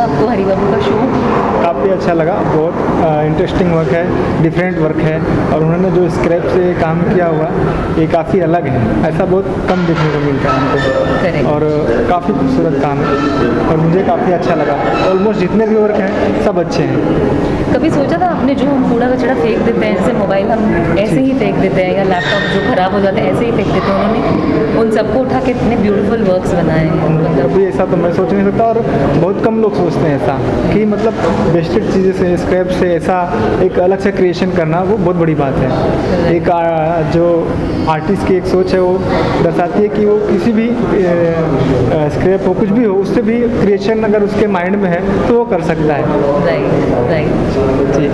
आपको हरी बाबू का शो? काफ़ी अच्छा लगा, बहुत इंटरेस्टिंग वर्क है, डिफरेंट वर्क है, और उन्होंने जो स्क्रैप से काम किया हुआ ये काफ़ी अलग है, ऐसा बहुत कम देखने को मिलता है हमको, और काफ़ी खूबसूरत काम है और मुझे काफ़ी अच्छा लगा। ऑलमोस्ट जितने भी वर्क हैं सब अच्छे हैं। कभी सोचा था आपने, जो हम कूड़ा कचरा फेंक देते हैं, जैसे मोबाइल हम ऐसे ही फेंक देते हैं या लैपटॉप जो ख़राब हो जाते हैं ऐसे ही फेंक देते हैं, उन्होंने उन सबको उठा के इतने ब्यूटीफुल वर्क्स बनाए हैं। अभी ऐसा तो मैं सोच नहीं सकता, और बहुत कम लोग सोचते हैं ऐसा कि मतलब वेस्टेड चीज़ें से, स्क्रैप से ऐसा एक अलग से क्रिएशन करना वो बहुत बड़ी बात है। एक जो आर्टिस्ट की एक सोच है वो दर्शाती है कि वो किसी भी स्क्रैप हो, कुछ भी हो, उससे भी क्रिएशन अगर उसके माइंड में है तो वो कर सकता है। राइट जी।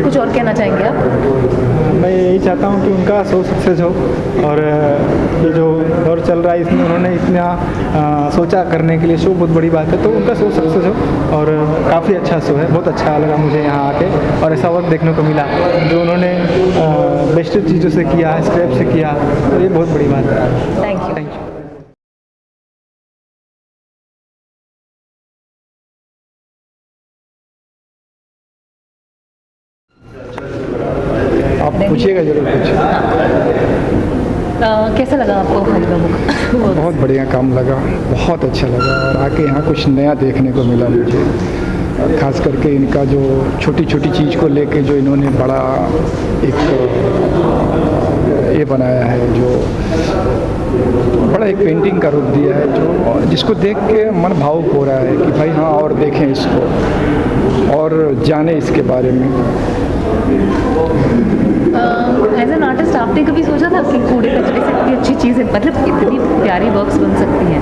कुछ और कहना चाहेंगे आप? मैं यही चाहता हूँ कि उनका शो सक्सेस हो, और ये जो दौर चल रहा है इसमें उन्होंने इतना सोचा करने के लिए, शो बहुत बड़ी बात है, तो उनका शो सक्सेस हो। और काफ़ी अच्छा शो है, बहुत अच्छा लगा मुझे यहाँ आके, और ऐसा वर्क देखने को मिला जो उन्होंने बेस्ट चीज़ों से किया, स्क्रैप से किया, तो ये बहुत बड़ी बात है। Thank you. आप पूछिएगा जरूर कुछ। कैसा लगा आपको हरी बाबू का? बहुत बढ़िया काम लगा, बहुत अच्छा लगा, और आके यहाँ कुछ नया देखने को मिला मुझे। खास करके इनका जो छोटी छोटी चीज़ को लेके जो इन्होंने बड़ा एक ये बनाया है, जो बड़ा एक पेंटिंग का रूप दिया है, जो जिसको देख के मन भावुक हो रहा है कि भाई हाँ और देखें इसको और जाने इसके बारे में। एज एन आर्टिस्ट आपने कभी सोचा था कि कूड़े कचरे से इतनी अच्छी चीज़ें, मतलब इतनी प्यारी वर्क्स बन सकती हैं?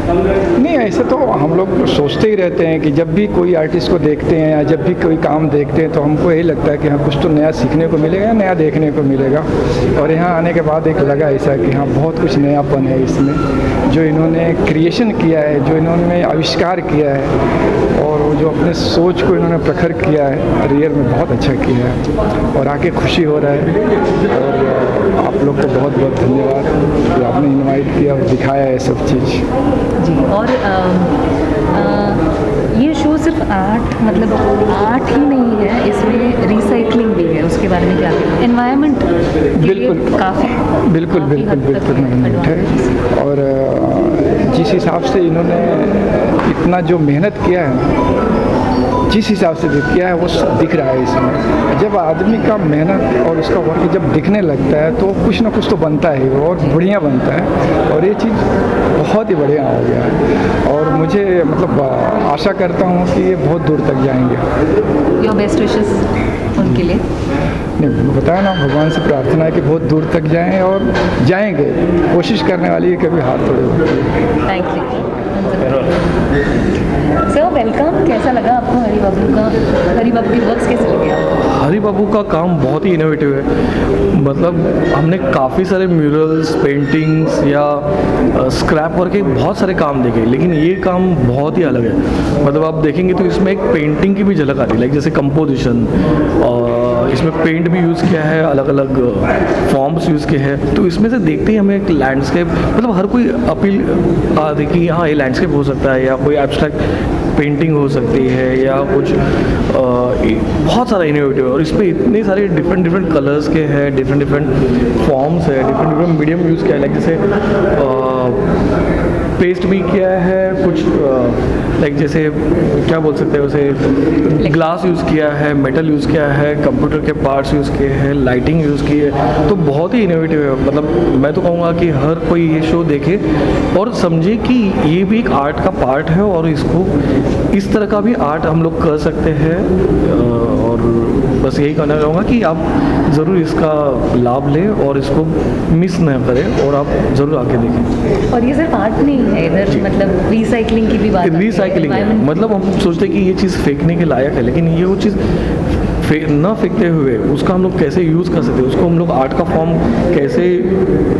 नहीं, ऐसे तो हम लोग सोचते ही रहते हैं कि जब भी कोई आर्टिस्ट को देखते हैं या जब भी कोई काम देखते हैं तो हमको यही लगता है कि हाँ कुछ तो नया सीखने को मिलेगा या नया देखने को मिलेगा। और यहाँ आने के बाद एक लगा ऐसा कि हाँ बहुत कुछ नयापन है इसमें, जो इन्होंने क्रिएशन किया है, जो इन्होंने आविष्कार किया है, और वो जो अपने सोच को इन्होंने प्रखर किया है, रियल में बहुत अच्छा किया है, और आके खुशी हो रहा है। और आप लोग को बहुत बहुत धन्यवाद कि आपने इनवाइट किया और दिखाया है सब चीज़ जी। और ये शो सिर्फ आर्ट, मतलब आर्ट ही नहीं है, इसमें रिसाइकलिंग भी है, उसके बारे में क्या कहें? एनवायरनमेंट बिल्कुल काफ़ी बिल्कुल है। और जिस हिसाब से इन्होंने इतना जो मेहनत किया है, जिस हिसाब से किया है वो दिख रहा है इसमें। जब आदमी का मेहनत और उसका वर्क जब दिखने लगता है तो कुछ ना कुछ तो बनता है और बढ़िया बनता है, और ये चीज़ बहुत ही बढ़िया हो गया है। और मुझे मतलब आशा करता हूँ कि ये बहुत दूर तक जाएंगे। योर बेस्ट विशेस उनके लिए? नहीं, बताया ना, भगवान से प्रार्थना है कि बहुत दूर तक जाएं, और जाएंगे, कोशिश करने वाली है, कभी हाथ थोड़े होते हैं। Thank you sir, welcome. कैसा लगा आपको हरी बाबू का, हरी बाबू की वर्क्स कैसे लगे आपको? हरी बाबू का काम बहुत ही इनोवेटिव है। मतलब हमने काफ़ी सारे म्यूरल्स, पेंटिंग्स या स्क्रैप वर्क के बहुत सारे काम देखे, लेकिन ये काम बहुत ही अलग है। मतलब आप देखेंगे तो इसमें एक पेंटिंग की भी झलक आती है, लाइक जैसे कंपोजिशन, इसमें पेंट भी यूज़ किया है, अलग अलग फॉर्म्स यूज़ किए हैं। तो इसमें से देखते ही हमें एक लैंडस्केप, मतलब हर कोई अपील आती कि हाँ ये लैंडस्केप हो सकता है, या कोई एब्स्ट्रैक्ट पेंटिंग हो सकती है, या कुछ बहुत सारा इनोवेटिव है। और इस पर इतने सारे डिफरेंट कलर्स के हैं, डिफरेंट फॉर्म्स है, डिफरेंट मीडियम यूज़ किया है, लाइक जैसे पेस्ट भी किया है, कुछ लाइक जैसे क्या बोल सकते हैं उसे, ग्लास यूज़ किया है, मेटल यूज़ किया है, कंप्यूटर के पार्ट्स यूज़ किए हैं, लाइटिंग यूज़ की है। तो बहुत ही इनोवेटिव है। मतलब मैं तो कहूँगा कि हर कोई ये शो देखे और समझे कि ये भी एक आर्ट का पार्ट है, और इसको इस तरह का भी आर्ट हम लोग कर सकते हैं। और बस यही कहना चाहूँगा कि आप ज़रूर इसका लाभ लें और इसको मिस न करें, और आप ज़रूर आके देखें। और ये सिर्फ आर्ट नहीं है, इधर मतलब रिसाइकलिंग की भी बात है। रिसाइकलिंग है, मतलब हम सोचते हैं कि ये चीज़ फेंकने के लायक है, लेकिन ये वो चीज़ ना फेंकते हुए उसका हम लोग कैसे यूज़ कर सकते हैं, उसको हम लोग आर्ट का फॉर्म कैसे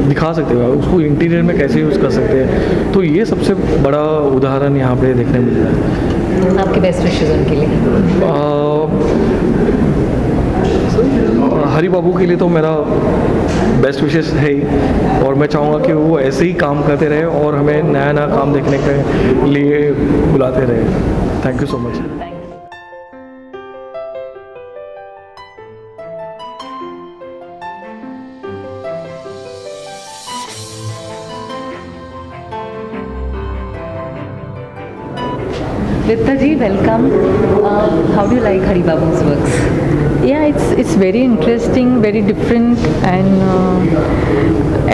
दिखा सकते हैं, उसको इंटीरियर में कैसे यूज़ कर सकते हैं। तो ये सबसे बड़ा उदाहरण यहाँ पे देखने मिल रहा है। आपके बेस्ट विशेस उनके लिए? हरी बाबू के लिए तो मेरा बेस्ट विशेस है ही, और मैं चाहूँगा कि वो ऐसे ही काम करते रहे और हमें नया नया काम देखने के लिए बुलाते रहे। Thank you so much. Vidya ji, welcome. How do you like Hari Babu's works? Yeah, it's very interesting, very different, and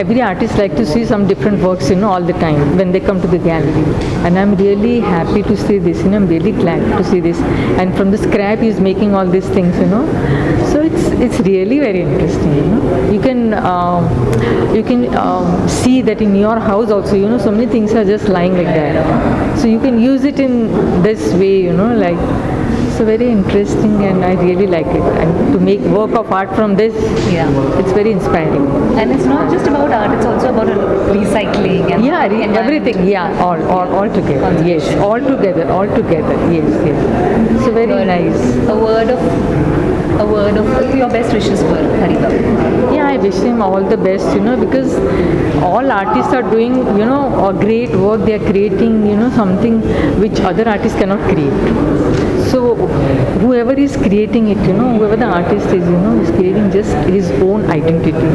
every artist like to see some different works, all the time when they come to the gallery. And I'm really happy to see this. I'm really glad to see this. And from the scrap, he's making all these things. So it's really very interesting. You can see that in your house also. So many things are just lying like that. So you can use it in this way. Like. So very interesting, and I really like it. And to make work of art from this, Yeah. it's very inspiring. And it's not just about art, it's also about recycling and Yeah, the environment. everything. Yeah, all together. Yes, all together. Yes. So very nice. A word of your best wishes for Hari Babu. Yeah, I wish him all the best, because all artists are doing, a great work. They are creating, something which other artists cannot create. So whoever is creating it, whoever the artist is, is creating just his own identity.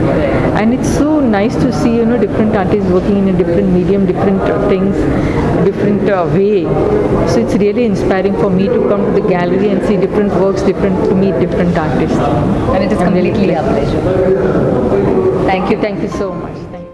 And it's so nice to see, different artists working in a different medium, different things, different way. So it's really inspiring for me to come to the gallery and see different works, to meet different artists. And it is I'm really completely our glad. pleasure. Thank you so much. Thank you.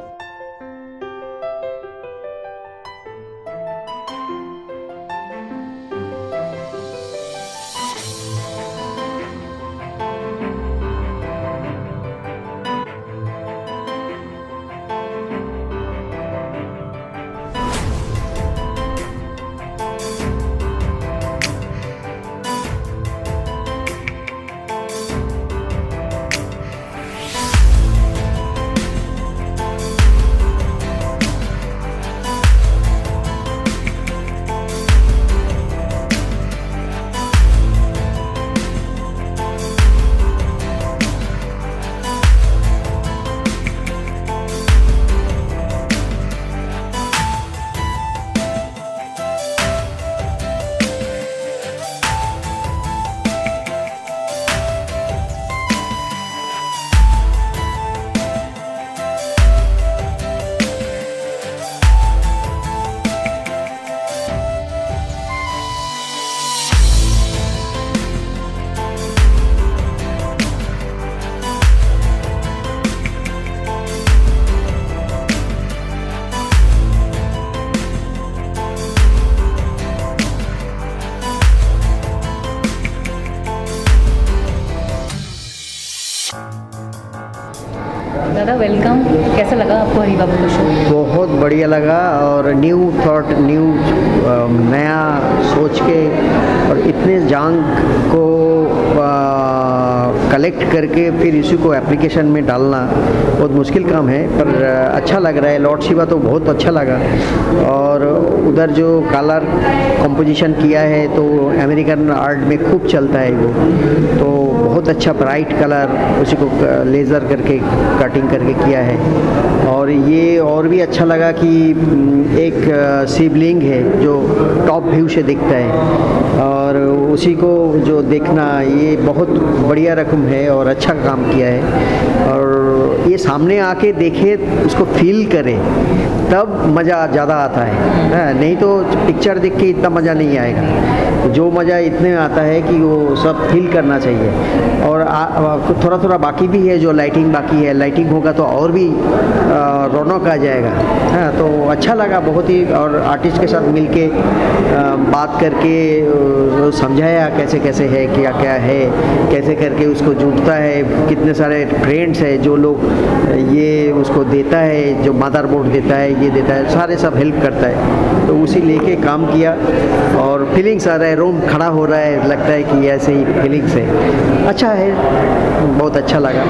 दादा welcome. कैसा लगा आपको हरी बाबू का show? बहुत बढ़िया लगा, और new thought, नया सोच के, और इतने जांग को कलेक्ट करके फिर इसी को एप्लीकेशन में डालना बहुत मुश्किल काम है, पर अच्छा लग रहा है। लॉर्ड शिवा तो बहुत अच्छा लगा, और उधर जो कलर कंपोजिशन किया है तो अमेरिकन आर्ट में खूब चलता है वो, तो बहुत अच्छा ब्राइट कलर उसी को लेज़र करके कटिंग करके किया है। और ये और भी अच्छा लगा कि एक शिवलिंग है जो टॉप व्यू से दिखता है, और उसी को जो देखना ये बहुत बढ़िया रकम है और अच्छा काम किया है। और ये सामने आके देखे, उसको फील करे, तब मज़ा ज़्यादा आता है, नहीं तो पिक्चर देख के इतना मज़ा नहीं आएगा। जो मज़ा इतने में आता है कि वो सब फील करना चाहिए। और थोड़ा थोड़ा बाकी भी है, जो लाइटिंग बाकी है, लाइटिंग होगा तो और भी रौनक आ जाएगा। हाँ, तो अच्छा लगा बहुत ही, और आर्टिस्ट के साथ मिलके बात करके समझाया कैसे कैसे है, क्या क्या है, कैसे करके उसको जुटता है। कितने सारे फ्रेंड्स है जो लोग ये उसको देता है, जो मदरबोर्ड देता है, ये देता है, सारे सब हेल्प करता है। तो उसी लेके काम किया, और फीलिंग्स आ रहा है, रूम खड़ा हो रहा है, लगता है कि ऐसे ही फीलिंग्स है। अच्छा है, बहुत अच्छा लगा।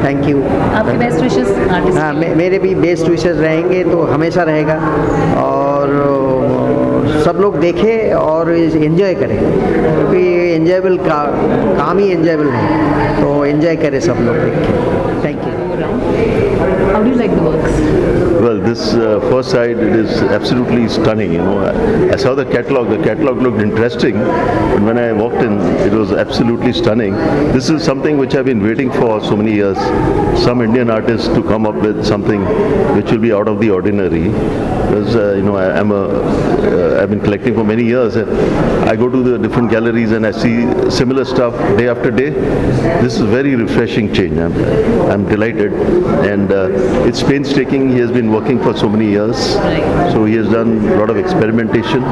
Thank you. आपके बेस्ट विशेस आर्टिस्ट? हाँ, मेरे भी बेस्ट विशेस रहेंगे, तो हमेशा रहेगा। और सब लोग देखें और एंजॉय करें, क्योंकि एंजॉयबल काम ही एंजॉयबल है, तो एंजॉय करें सब लोग देख के। Thank you. How do you like the works? Well, this first side, it is absolutely stunning. You know, I saw the catalog. The catalog looked interesting, and when I walked in, it was absolutely stunning. This is something which I've been waiting for so many years. Some Indian artists to come up with something which will be out of the ordinary. Because you know, I've been collecting for many years, and I go to the different galleries and I see similar stuff day after day. This is very refreshing change. I'm delighted, and it's painstaking. He has been working for so many years, so he has done a lot of experimentation,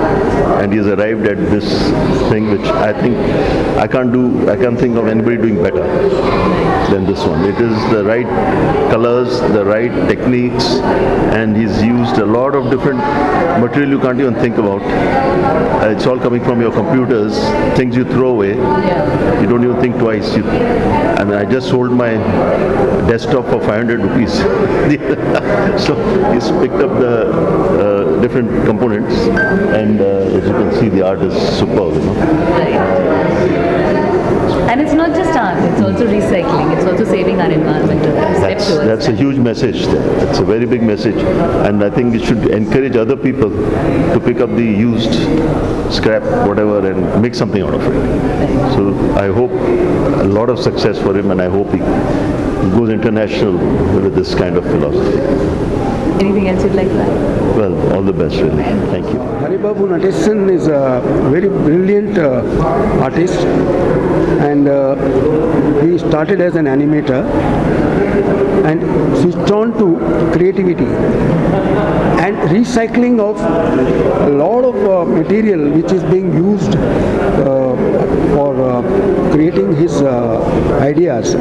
and he has arrived at this thing which I think I can't think of anybody doing better than this one. It is the right colors, the right techniques, and he's used a lot of different material you can't even think about. It's all coming from your computers, things you throw away. You don't even think twice. And I just sold my desktop for 500 rupees. So he's picked up the different components, and as you can see, the art is superb. You know. And it's not just art, it's also recycling, it's also saving our environment. That's a huge message there. It's a very big message, and I think it should encourage other people to pick up the used scrap, whatever, and make something out of it. So I hope a lot of success for him, and I hope he goes international with this kind of philosophy. Anything else you'd like to add? Well, all the best, really. Thank you. Haribabu Natesan is a very brilliant artist, and he started as an animator and switched on to creativity and recycling of a lot of material which is being used for creating his ideas,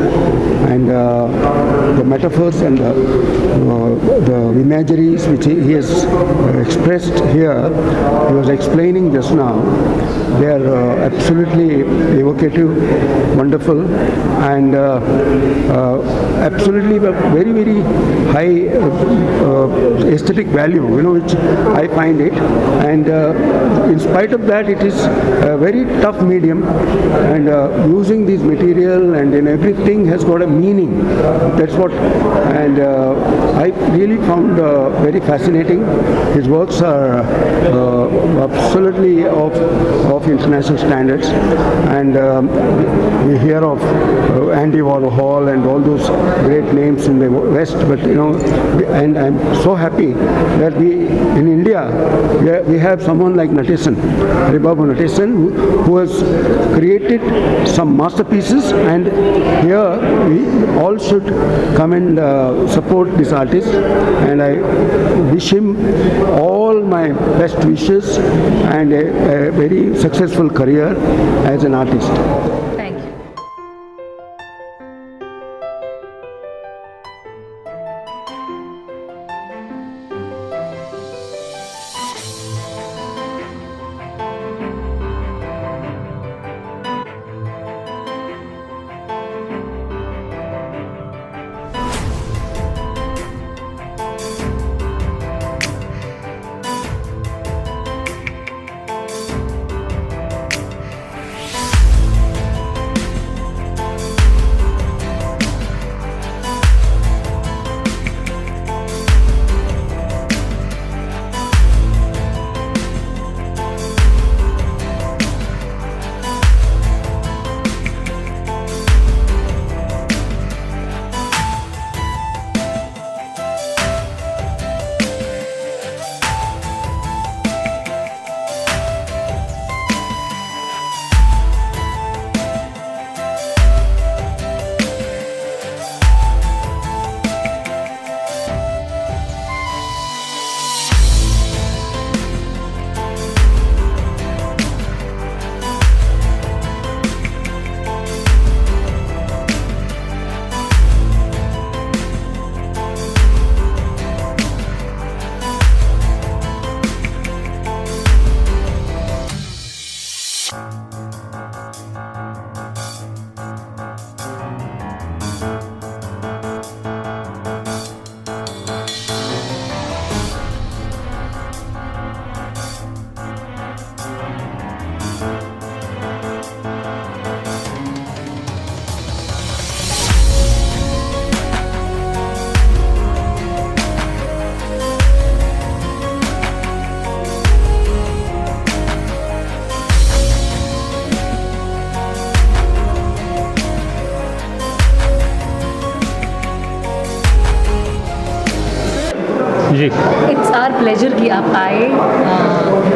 and the metaphors and the imageries which he has expressed here, he was explaining just now. They are absolutely evocative, wonderful, and absolutely very, very high aesthetic value, you know, which I find it. And in spite of that, it is a very tough medium, and using this material and in everything has got a meaning. That's what, and I really found very fascinating. His works are absolutely of international standards, and we hear of Andy Warhol and all those great names in the West, but you know, and I'm so happy that we in India we have someone like Natesan, Haribabu Natesan, who has created some masterpieces, and here we all should come and support this artist, and I wish him all my best wishes and a very successful career as an artist. Thank you. जी। It's our pleasure कि आप आए।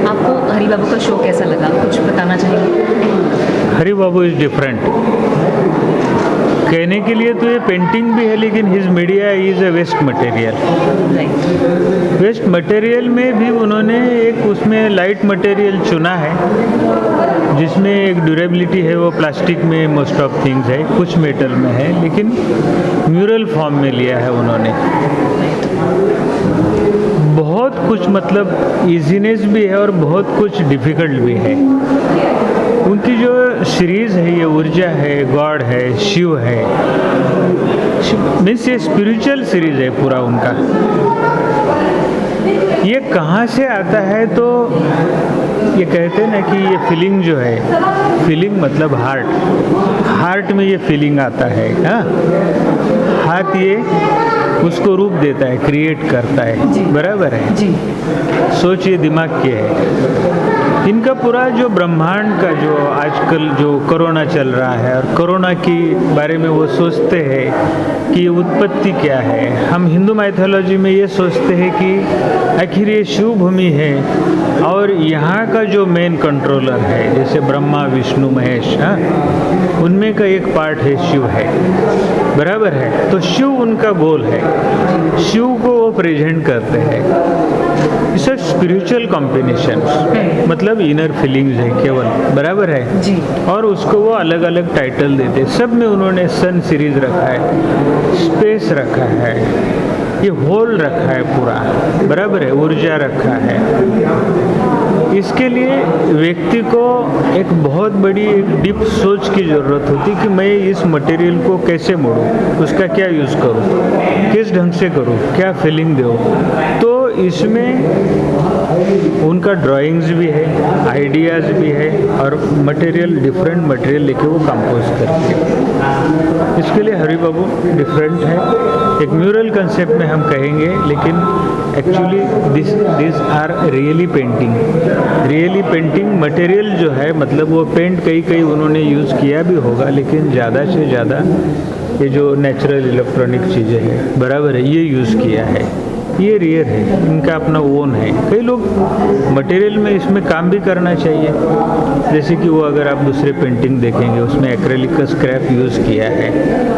आपको हरी बाबू का show कैसा लगा, कुछ बताना चाहेंगे? Hari Babu is different. कहने के लिए तो ये पेंटिंग भी है, लेकिन his media is a waste material. Right. Waste material में भी उन्होंने एक उसमें लाइट मटेरियल चुना है, जिसमें एक ड्यूरेबिलिटी है, वो प्लास्टिक में मोस्ट ऑफ थिंग्स है, कुछ मेटल में है, लेकिन म्यूरल फॉर्म में लिया है उन्होंने। बहुत कुछ मतलब इजीनेस भी है और बहुत कुछ डिफ़िकल्ट भी है। उनकी जो सीरीज़ है, ये ऊर्जा है, गॉड है, शिव है, मीन्स ये स्पिरिचुअल सीरीज़ है पूरा उनका। ये कहाँ से आता है, तो ये कहते हैं ना कि ये फीलिंग जो है, फीलिंग मतलब हार्ट में ये फीलिंग आता है। हाँ, हाथ ये उसको रूप देता है, क्रिएट करता है, बराबर है जी। सोच ये दिमाग की है। इनका पूरा जो ब्रह्मांड का जो आजकल जो कोरोना चल रहा है, और कोरोना की बारे में वो सोचते हैं कि उत्पत्ति क्या है। हम हिंदू माइथोलॉजी में ये सोचते हैं कि आखिर ये शिव भूमि है, और यहाँ का जो मेन कंट्रोलर है, जैसे ब्रह्मा विष्णु महेश, हाँ, उनमें का एक पार्ट है शिव है, बराबर है। तो शिव उनका गोल है, शिव को वो प्रेजेंट करते हैं। इट्स अ स्पिरिचुअल कॉम्बिनेशन, मतलब इनर फीलिंग्स है केवल, बराबर है जी। और उसको वो अलग अलग टाइटल देते। सब में उन्होंने सन सीरीज रखा है, स्पेस रखा है, ये होल रखा है पूरा, बराबर है, ऊर्जा रखा है। इसके लिए व्यक्ति को एक बहुत बड़ी एक डीप सोच की ज़रूरत होती कि मैं इस मटेरियल को कैसे मोड़ूँ, उसका क्या यूज़ करूँ, किस ढंग से करूँ, क्या फीलिंग दूँ। तो इसमें उनका ड्राइंग्स भी है, आइडियाज़ भी है, और मटेरियल डिफरेंट मटेरियल लेके वो कंपोज करते हैं। इसके लिए हरी बाबू डिफरेंट है। एक म्यूरल कंसेप्ट में हम कहेंगे, लेकिन actually this are really painting material जो है, मतलब वो पेंट कई उन्होंने यूज़ किया भी होगा, लेकिन ज़्यादा से ज़्यादा ये जो नेचुरल इलेक्ट्रॉनिक चीज़ें हैं, बराबर है, ये यूज़ किया है। ये रियर है, इनका अपना ओन है। कई लोग मटेरियल में इसमें काम भी करना चाहिए, जैसे कि वो अगर आप दूसरे पेंटिंग देखेंगे, उसमें एक्रेलिक का स्क्रैप यूज़ किया है।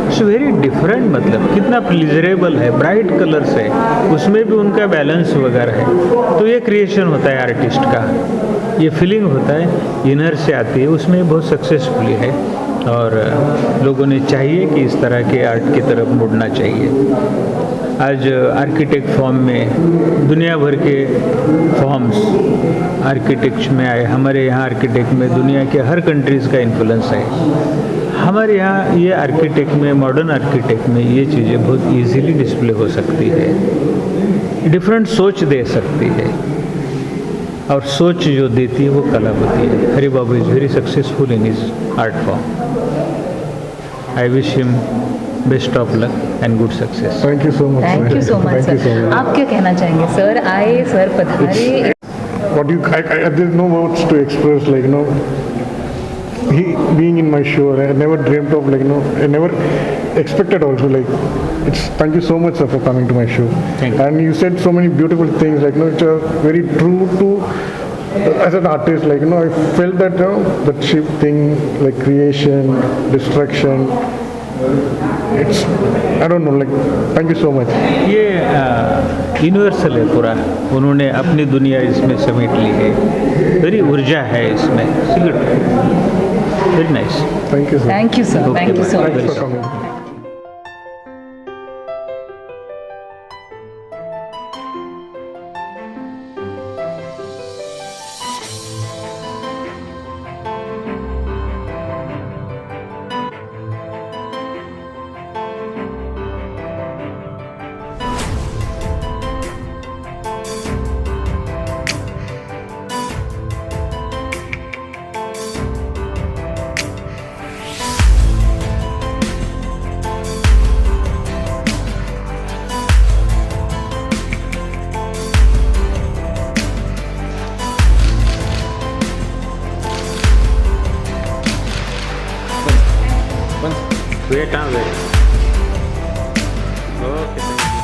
इट्स वेरी डिफरेंट, मतलब कितना प्लीजरेबल है, ब्राइट कलर्स है, उसमें भी उनका बैलेंस वगैरह है। तो ये क्रिएशन होता है आर्टिस्ट का, ये फीलिंग होता है, इनर से आती है, उसमें बहुत सक्सेसफुली है। और लोगों ने चाहिए कि इस तरह के आर्ट की तरफ मुड़ना चाहिए। आज आर्किटेक्ट फॉर्म में दुनिया भर के फॉर्म्स आर्किटेक्ट में आए। हमारे यहाँ आर्किटेक्ट में दुनिया के हर कंट्रीज़ का इन्फ्लुएंस है। हमारे यहाँ ये आर्किटेक्ट में, मॉडर्न आर्किटेक्ट में ये चीज़ें बहुत इजीली डिस्प्ले हो सकती है, डिफरेंट सोच दे सकती है, और सोच जो देती है वो कला होती है। Hari Babu is very successful in his art form. I wish him best of luck and good success. Thank you so much. Thank you so much sir. आप क्या कहना चाहेंगे? सर आए, सर पधारे। What do you? There's no words to express. Like he being in my show, I never dreamt of I never expected also. Thank you so much sir for coming to my show. Thank you. And you said so many beautiful things. It's very true to. As an artist, I felt that that shift thing, creation, destruction. It's I don't know. Thank you so much. ये universal है पूरा, उन्होंने अपनी दुनिया इसमें समेट ली है, very ऊर्जा है इसमें। Good, very nice. Thank you sir. Thank you sir, thank you so Thanks much. for coming. Wait. Okay, thank you.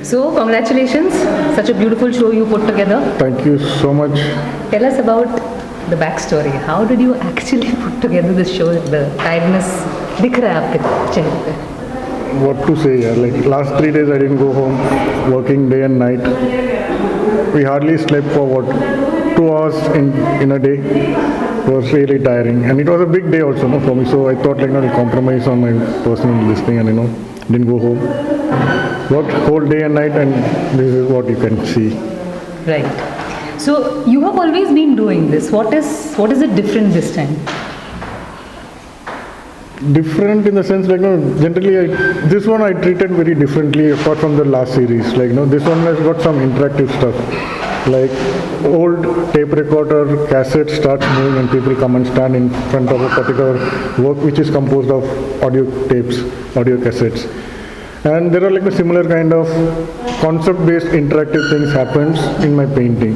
So, congratulations. Such a beautiful show you put together. Thank you so much. Tell us about the backstory. How did you actually put together this show? The tiredness दिख रहा है आपके चेहरे पे. What to say, yeah? Like last 3 days I didn't go home, working day and night. We hardly slept for 2 hours in a day. It was really tiring, and it was a big day also, no, for me. So I thought like, I'll compromise on my personal listening, and didn't go home. Worked whole day and night, and this is what you can see. Right. So you have always been doing this. What is it different this time? Different in the sense like generally this one I treated very differently apart from the last series. Like this one has got some interactive stuff. Like old tape recorder cassette starts moving and people come and stand in front of a particular work which is composed of audio tapes, audio cassettes. And there are like a similar kind of concept-based interactive things happens in my painting,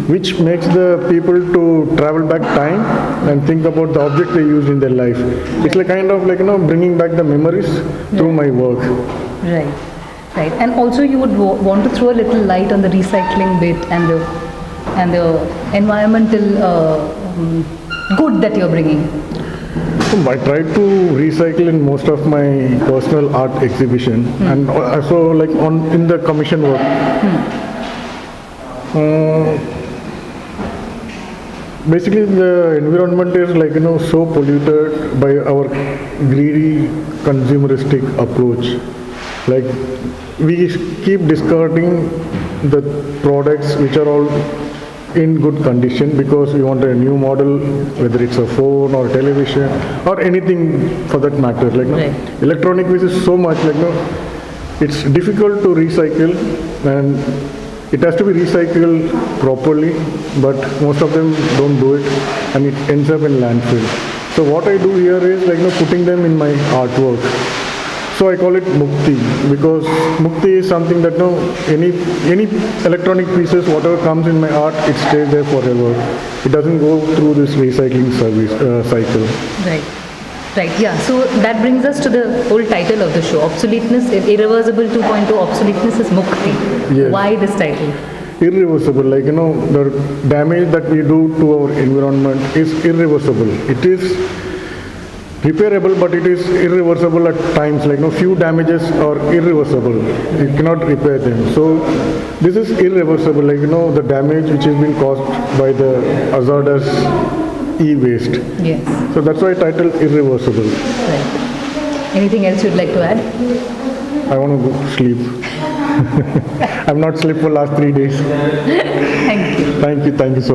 which makes the people to travel back time and think about the object they used in their life. It's like kind of like bringing back the memories through my work. Right, right. And also you would want to throw a little light on the recycling bit and the environmental good that you're bringing. I try to recycle in most of my personal art exhibition and also like in the commission work. Basically the environment is like so polluted by our greedy consumeristic approach. Like we keep discarding the products which are all in good condition because we want a new model, whether it's a phone or television or anything for that matter. Like electronic waste is so much like it's difficult to recycle, and it has to be recycled properly, but most of them don't do it and it ends up in landfill. So what I do here is like putting them in my artwork. So I call it Mukti because Mukti is something that any electronic pieces, whatever comes in my art, it stays there forever. It doesn't go through this recycling cycle. Right. Right, yeah. So that brings us to the whole title of the show, Obsoleteness, Irreversible 2.0, Obsoleteness is Mukti. Yes. Why this title? Irreversible, like the damage that we do to our environment is irreversible. It is repairable, but it is irreversible at times. Like few damages are irreversible. You cannot repair them. So this is irreversible. Like the damage which has been caused by the hazardous e-waste. Yes. So that's why title Irreversible. Right. Anything else you'd like to add? I want to go sleep. I've not slept for last 3 days. Thank you. Thank you so much.